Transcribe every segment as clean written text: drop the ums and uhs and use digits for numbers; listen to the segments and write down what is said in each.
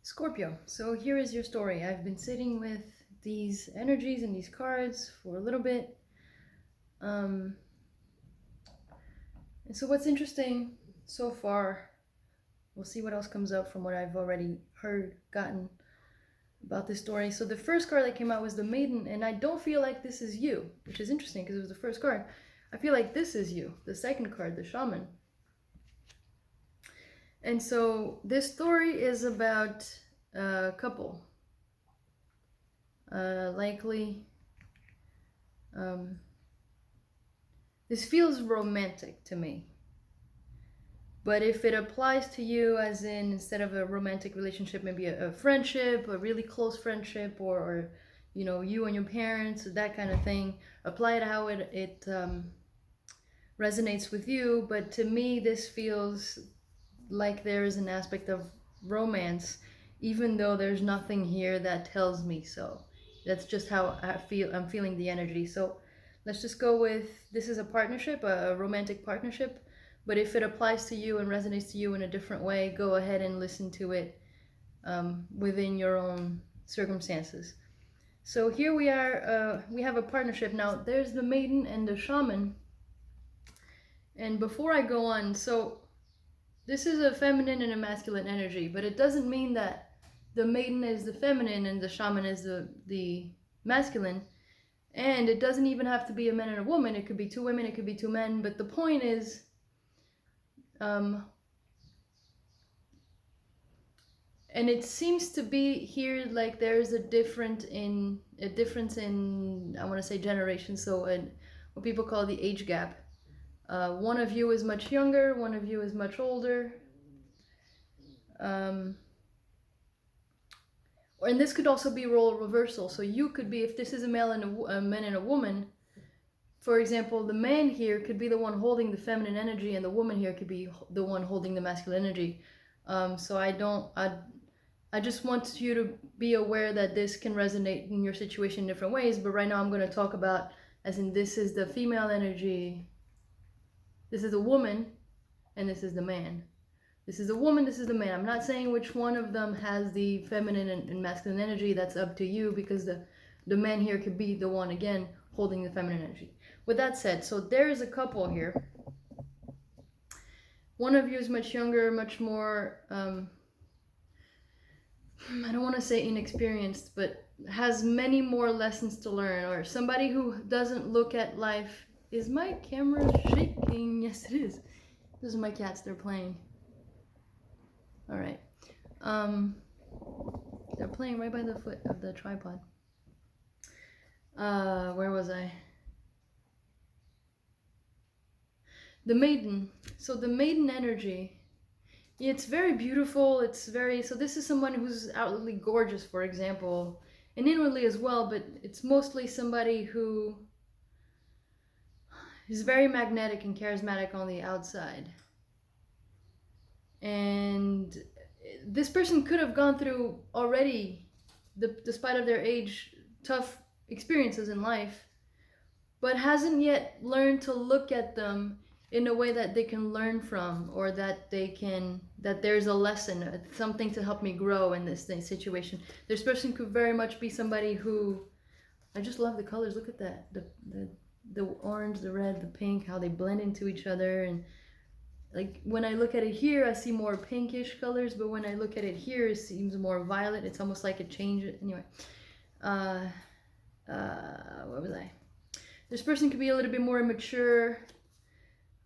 Scorpio, so here is your story. I've been sitting with these energies and these cards for a little bit. And so what's interesting so far, we'll see what else comes up from what I've already gotten about this story. So the first card that came out was the Maiden, and I don't feel like this is you, which is interesting because it was the first card. I feel like this is you, the second card, the Shaman. And so this story is about a couple. Likely, this feels romantic to me. But if it applies to you, as in instead of a romantic relationship, maybe a friendship, a really close friendship, or you know, you and your parents, that kind of thing, apply it how it resonates with you. But to me, this feels like there is an aspect of romance, even though there's nothing here that tells me so. That's just how I'm feeling the energy. So let's just go with, this is a partnership, a romantic partnership. But if it applies to you and resonates to you in a different way, go ahead and listen to it within your own circumstances. So here we are, we have a partnership. Now there's the Maiden and the Shaman. And before I go on, so this is a feminine and a masculine energy, but it doesn't mean that the Maiden is the feminine and the Shaman is the masculine. And it doesn't even have to be a man and a woman. It could be two women, it could be two men. But the point is, and it seems to be here like there's a difference in I want to say generation. So what people call the age gap. One of you is much younger, one of you is much older. And this could also be role reversal. So you could be, if this is a male and a man and a woman, for example, the man here could be the one holding the feminine energy, and the woman here could be the one holding the masculine energy. So I just want you to be aware that this can resonate in your situation in different ways. But right now I'm going to talk about, as in, this is the female energy, this is the woman, and this is the man. This is the woman, this is the man. I'm not saying which one of them has the feminine and masculine energy. That's up to you, because the man here could be the one, again, holding the feminine energy. With that said, so there is a couple here. One of you is much younger, much more, I don't want to say inexperienced, but has many more lessons to learn, or somebody who doesn't look at life. Is my camera shaking? Yes, it is. Those are my cats, they're playing. All right. They're playing right by the foot of the tripod. Where was I? The Maiden. So the Maiden energy, it's very beautiful. It's very, so this is someone who's outwardly gorgeous, for example, and inwardly as well, but it's mostly somebody who is very magnetic and charismatic on the outside. And this person could have gone through already, despite of their age, tough experiences in life, but hasn't yet learned to look at them in a way that they can learn from, or that there's a lesson, something to help me grow in this situation. This person could very much be somebody who, I just love the colors. Look at that, the orange, the red, the pink, how they blend into each other. And like when I look at it here, I see more pinkish colors, but when I look at it here, it seems more violet. It's almost like it changed. Anyway, what was I? This person could be a little bit more immature,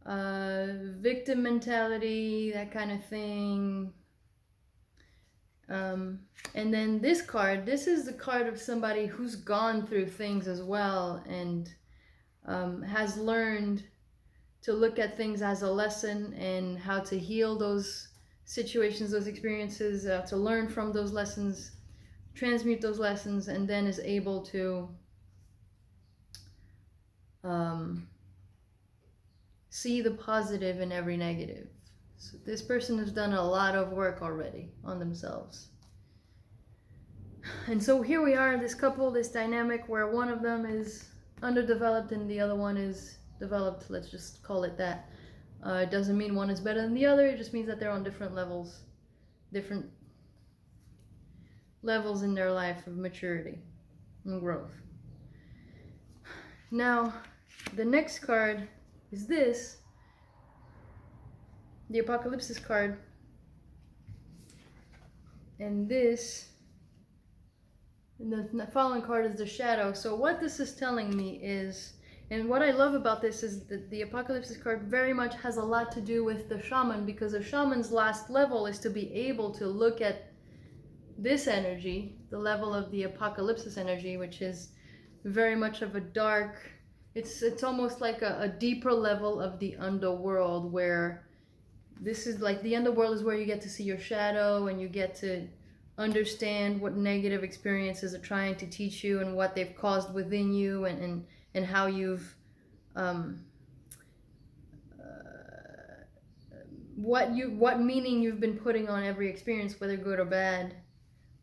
victim mentality, that kind of thing. And then this card, this is the card of somebody who's gone through things as well, and has learned to look at things as a lesson, and how to heal those situations, those experiences, to learn from those lessons, transmute those lessons, and then is able to see the positive in every negative. So this person has done a lot of work already on themselves. And so here we are, this couple, this dynamic where one of them is underdeveloped and the other one is developed. Let's just call it that. It doesn't mean one is better than the other. It just means that they're on different levels, different levels in their life of maturity and growth. Now, the next card is this, the Apocalypse card. And this, and the following card is the Shadow. So what this is telling me is, and what I love about this is that the Apocalypse card very much has a lot to do with the shaman, because a shaman's last level is to be able to look at this energy, the level of the Apocalypse energy, which is very much of a dark, it's almost like a deeper level of the underworld, where this is like the underworld is where you get to see your shadow and you get to understand what negative experiences are trying to teach you and what they've caused within you, and how you've what meaning you've been putting on every experience, whether good or bad,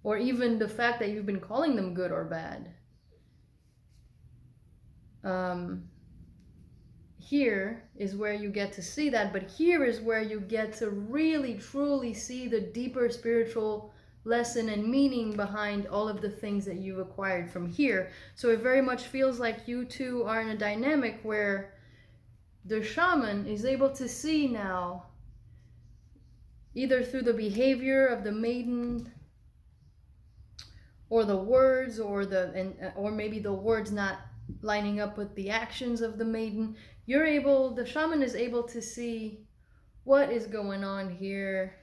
or even the fact that you've been calling them good or bad. Here is where you get to see that, but here is where you get to really truly see the deeper spiritual lesson and meaning behind all of the things that you've acquired from here. So it very much feels like you two are in a dynamic where the shaman is able to see now, either through the behavior of the maiden or the words, or maybe the words not lining up with the actions of the maiden, the shaman is able to see what is going on here.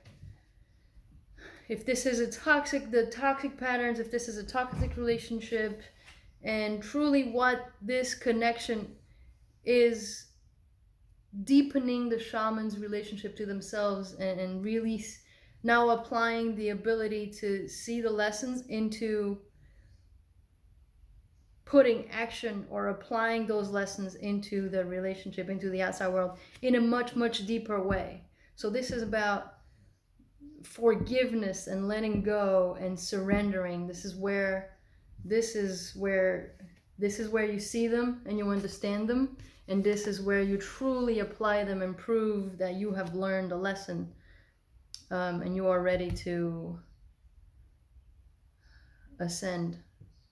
If this is the toxic patterns, if this is a toxic relationship, and truly what this connection is deepening the shaman's relationship to themselves, and really now applying the ability to see the lessons into putting action or applying those lessons into the relationship, into the outside world in a much, much deeper way. So this is about forgiveness and letting go and surrendering. This is where you see them and you understand them, and this is where you truly apply them and prove that you have learned a lesson, and you are ready to ascend.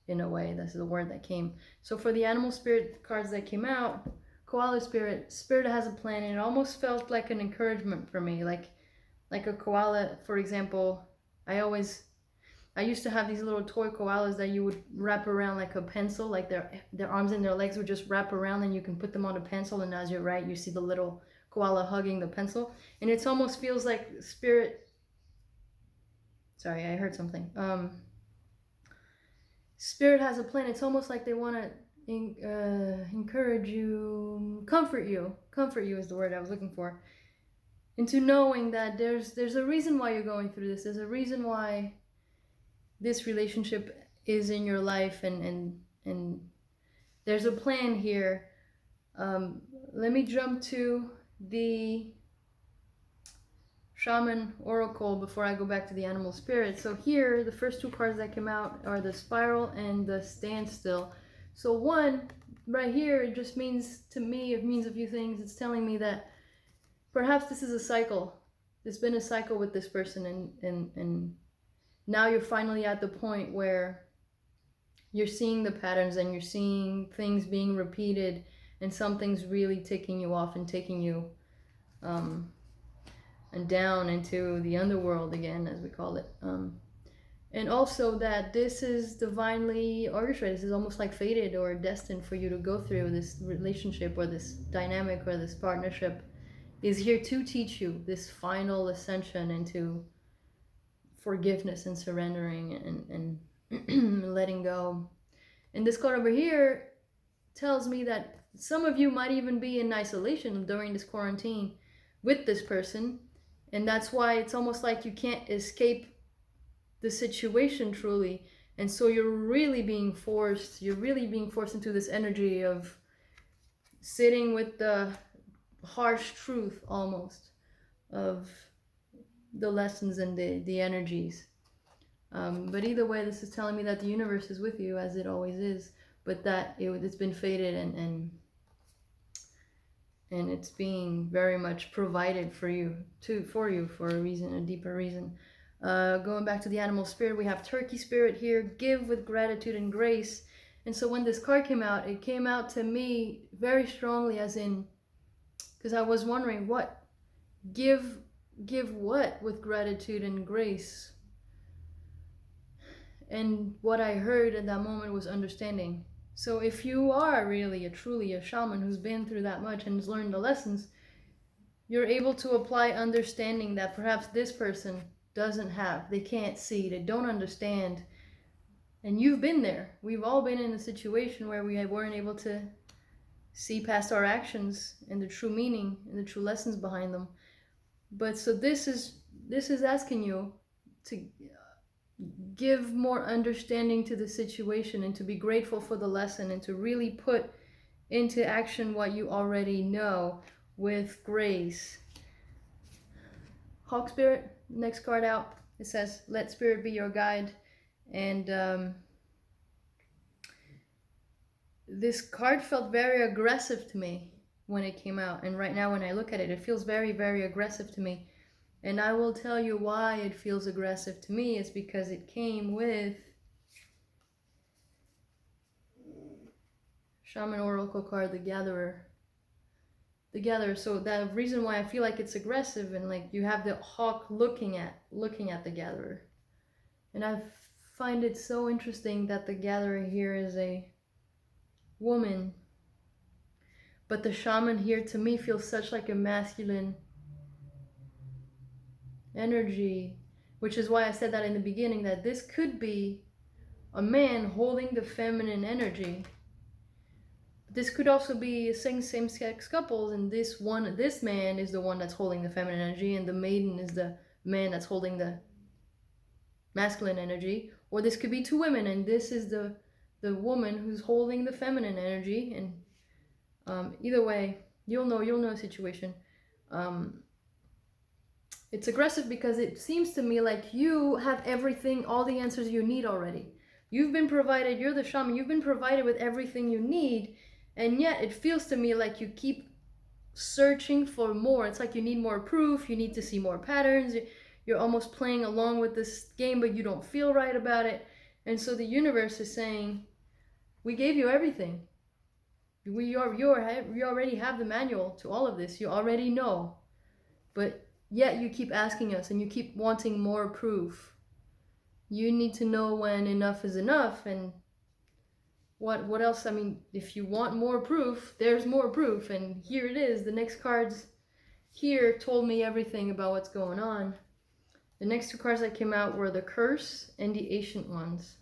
In a way, that's the word that came. So for the animal spirit cards that came out, koala spirit has a plan, and it almost felt like an encouragement for me, like a koala, for example. I used to have these little toy koalas that you would wrap around like a pencil, like their arms and their legs would just wrap around, and you can put them on a pencil, and as you write, you see the little koala hugging the pencil. And it almost feels like spirit, sorry, I heard something. Spirit has a plan. It's almost like they want to encourage you, comfort you. Comfort you is the word I was looking for. Into knowing that there's a reason why you're going through this. There's a reason why this relationship is in your life, and there's a plan here. Let me jump to the shaman oracle before I go back to the animal spirit. So here, the first two cards that came out are the spiral and the standstill. So one, right here, it just means, to me, it means a few things. It's telling me that perhaps this is a cycle. There's been a cycle with this person, and now you're finally at the point where you're seeing the patterns and you're seeing things being repeated, and something's really ticking you off and taking you and down into the underworld again, as we call it. And also that this is divinely orchestrated. This is almost like fated or destined for you to go through. This relationship or this dynamic or this partnership is here to teach you this final ascension into forgiveness and surrendering and letting go. And this card over here tells me that some of you might even be in isolation during this quarantine with this person, and that's why it's almost like you can't escape the situation truly, and so you're really being forced into this energy of sitting with the harsh truth almost of the lessons and the energies. But either way, this is telling me that the universe is with you, as it always is, but that it's been fated, and it's being very much provided for you for a reason, a deeper reason. Going back to the animal spirit, we have turkey spirit here, give with gratitude and grace. And so when this card came out, it came out to me very strongly, as in, because I was wondering, what give what with gratitude and grace? And what I heard at that moment was understanding. So if you are really truly a shaman who's been through that much and has learned the lessons, you're able to apply understanding that perhaps this person doesn't have. They can't see, they don't understand. And you've been there. We've all been in a situation where we weren't able to see past our actions and the true meaning and the true lessons behind them. But so this is asking you to give more understanding to the situation and to be grateful for the lesson and to really put into action what you already know with grace. Hawk Spirit, next card out, it says, let spirit be your guide. And this card felt very aggressive to me when it came out. And right now when I look at it, it feels very, very aggressive to me. And I will tell you why it feels aggressive to me. It's because it came with Shaman Oracle card, the Gatherer. The Gatherer. So the reason why I feel like it's aggressive, and like you have the hawk looking at the Gatherer. And I find it so interesting that the Gatherer here is a woman. But the shaman here to me feels such like a masculine energy, which is why I said that in the beginning, that this could be a man holding the feminine energy. This could also be same-sex couples, and this man is the one that's holding the feminine energy, and the maiden is the man that's holding the masculine energy. Or this could be two women, and this is the woman who's holding the feminine energy. And either way, you'll know the situation. It's aggressive because it seems to me like you have everything, all the answers you need already. You've been provided, you're the shaman, you've been provided with everything you need, and yet it feels to me like you keep searching for more. It's like you need more proof, you need to see more patterns, you're almost playing along with this game, but you don't feel right about it. And so the universe is saying, we gave you everything. You already have the manual to all of this, you already know. But yet you keep asking us and you keep wanting more proof. You need to know when enough is enough, and what else? I mean, if you want more proof, there's more proof, and here it is. The next cards here told me everything about what's going on. The next two cards that came out were the Curse and the Ancient Ones.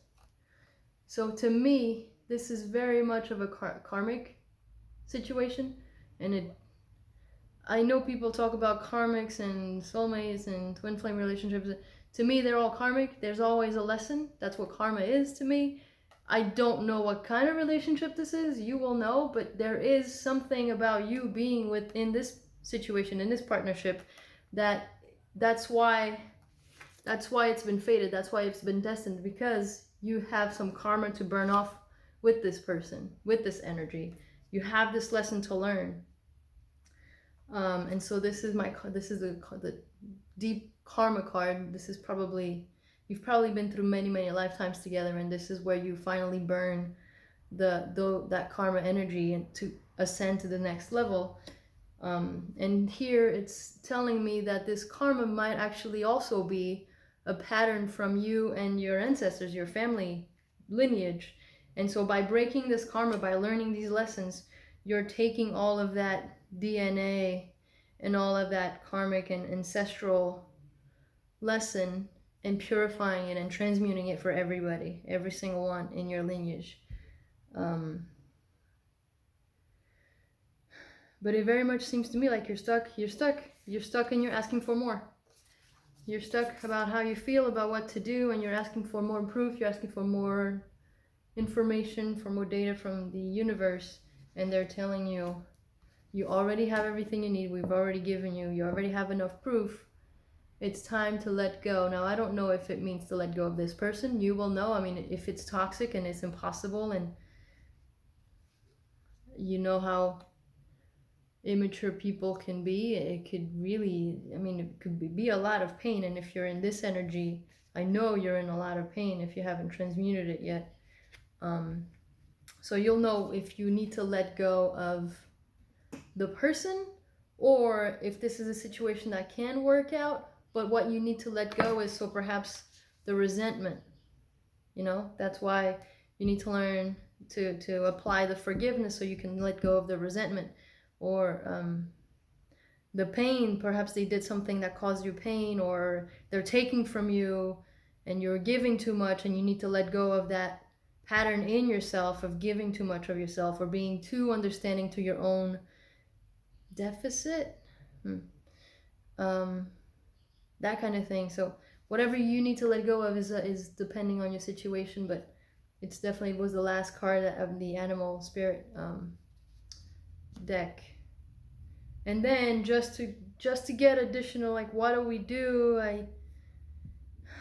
So to me, this is very much of a karmic situation, and I know people talk about karmics and soulmates and twin flame relationships. To me, they're all karmic. There's always a lesson. That's what karma is to me. I don't know what kind of relationship this is. You will know, but there is something about you being within this situation, in this partnership, that's why it's been fated. That's why it's been destined, because you have some karma to burn off with this person, with this energy. You have this lesson to learn. And so this is the deep karma card. This is you've probably been through many, many lifetimes together, and this is where you finally burn that karma energy and to ascend to the next level. And here it's telling me that this karma might actually also be a pattern from you and your ancestors, your family lineage. And so by breaking this karma, by learning these lessons, you're taking all of that DNA and all of that karmic and ancestral lesson and purifying it and transmuting it for everybody, every single one in your lineage. But it very much seems to me like you're stuck and you're asking for more. You're stuck about how you feel, about what to do, and you're asking for more proof, you're asking for more information, for more data from the universe, and they're telling you, you already have everything you need, we've already given you, you already have enough proof. It's time to let go. Now, I don't know if it means to let go of this person. You will know. I mean, if it's toxic and it's impossible, and you know how immature people can be. It could really, I mean, it could be a lot of pain. And if you're in this energy, I know you're in a lot of pain if you haven't transmuted it yet. So you'll know if you need to let go of the person, or if this is a situation that can work out, but what you need to let go is, so perhaps the resentment, that's why you need to learn to apply the forgiveness so you can let go of the resentment, or the pain. Perhaps they did something that caused you pain, or they're taking from you and you're giving too much, and you need to let go of that pattern in yourself of giving too much of yourself or being too understanding to your own deficit. That kind of thing. So whatever you need to let go of is depending on your situation, but it's definitely was the last card of the animal spirit deck. And then just to get additional, like, what do we do,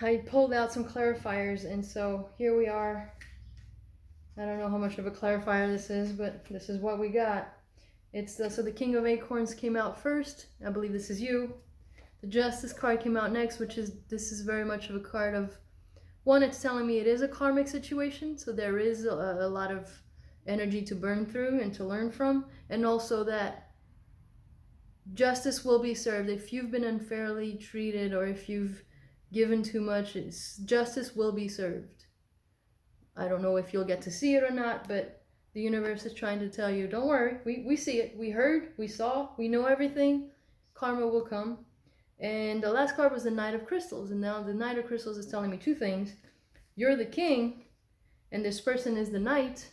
I pulled out some clarifiers, and so here we are. I don't know how much of a clarifier this is, but this is what we got. It's so the King of Acorns came out first. I believe this is you. The Justice card came out next, this is very much of a card of, one, it's telling me it is a karmic situation, so there is a lot of energy to burn through and to learn from, and also that justice will be served. If you've been unfairly treated or if you've given too much, justice will be served. I don't know if you'll get to see it or not, but the universe is trying to tell you, don't worry, we see it, we heard, we saw, we know everything, karma will come. And the last card was the Knight of Crystals, and now the Knight of Crystals is telling me two things. You're the king, and this person is the knight.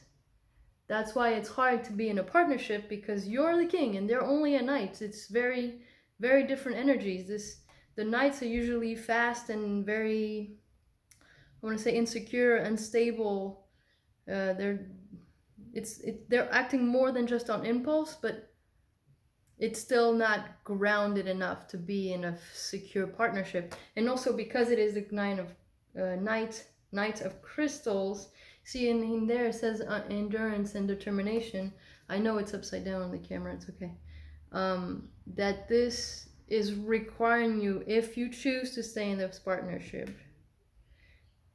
That's why it's hard to be in a partnership, because you're the king and they're only a knight. It's very, very different energies. The knights are usually fast and very, I want to say, insecure, unstable. They're acting more than just on impulse, but it's still not grounded enough to be in a secure partnership. And also because it is the Knight of Crystals. See, in there it says endurance and determination. I know it's upside down on the camera, it's okay. That this is requiring you, if you choose to stay in this partnership,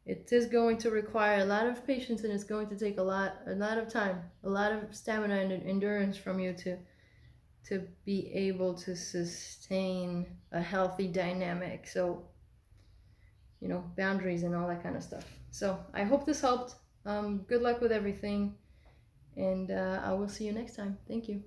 it is going to require a lot of patience, and it's going to take a lot of time, a lot of stamina and endurance from you to be able to sustain a healthy dynamic. So, boundaries and all that kind of stuff. So I hope this helped. Good luck with everything, and I will see you next time. Thank you.